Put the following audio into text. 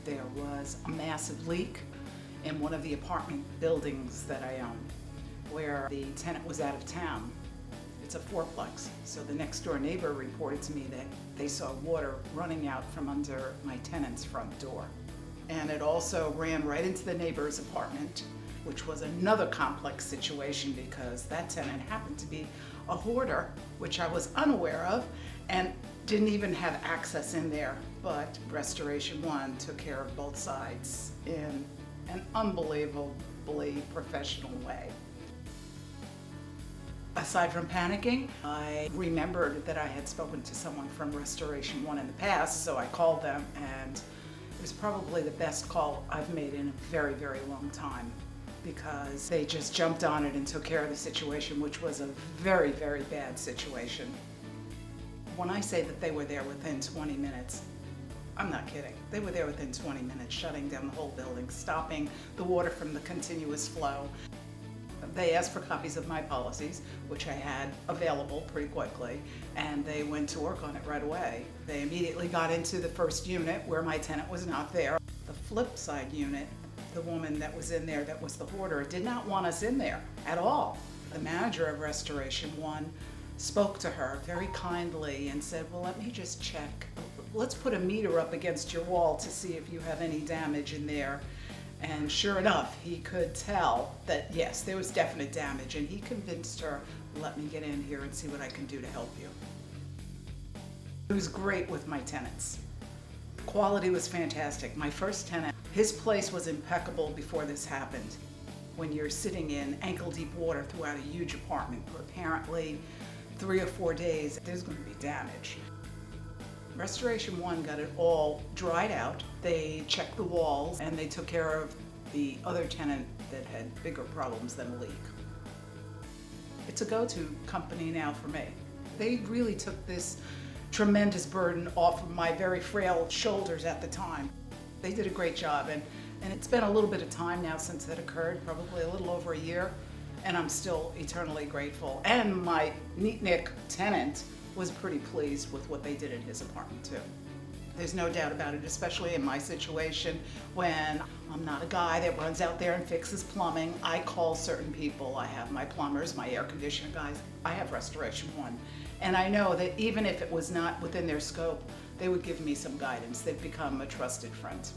There was a massive leak in one of the apartment buildings that I own, where the tenant was out of town. It's a fourplex, so the next door neighbor reported to me that they saw water running out from under my tenant's front door. And it also ran right into the neighbor's apartment, which was another complex situation because that tenant happened to be a hoarder, which I was unaware of and didn't even have access in there. But Restoration One took care of both sides in an unbelievably professional way. Aside from panicking, I remembered that I had spoken to someone from Restoration One in the past, so I called them, and it was probably the best call I've made in a very, very long time, because they just jumped on it and took care of the situation, which was a very, very bad situation. When I say that they were there within 20 minutes, I'm not kidding. They were there within 20 minutes, shutting down the whole building, stopping the water from the continuous flow. They asked for copies of my policies, which I had available pretty quickly, and they went to work on it right away. They immediately got into the first unit where my tenant was not there. The flip side unit, the woman that was in there that was the hoarder did not want us in there at all. The manager of Restoration One spoke to her very kindly and said, well, let me just check. Let's put a meter up against your wall to see if you have any damage in there. And sure enough, he could tell that, yes, there was definite damage, and he convinced her, let me get in here and see what I can do to help you. It was great with my tenants. Quality was fantastic. My first tenant, his place was impeccable before this happened. When you're sitting in ankle-deep water throughout a huge apartment for apparently 3 or 4 days, there's going to be damage. Restoration One got it all dried out. They checked the walls and they took care of the other tenant that had bigger problems than a leak. It's a go-to company now for me. They really took this tremendous burden off of my very frail shoulders at the time. They did a great job, and it's been a little bit of time now since that occurred, probably a little over a year, and I'm still eternally grateful. And my neat-nick tenant was pretty pleased with what they did in his apartment too. There's no doubt about it, especially in my situation when I'm not a guy that runs out there and fixes plumbing. I call certain people. I have my plumbers, my air conditioner guys. I have Restoration One. And I know that even if it was not within their scope, they would give me some guidance. They've become a trusted friend.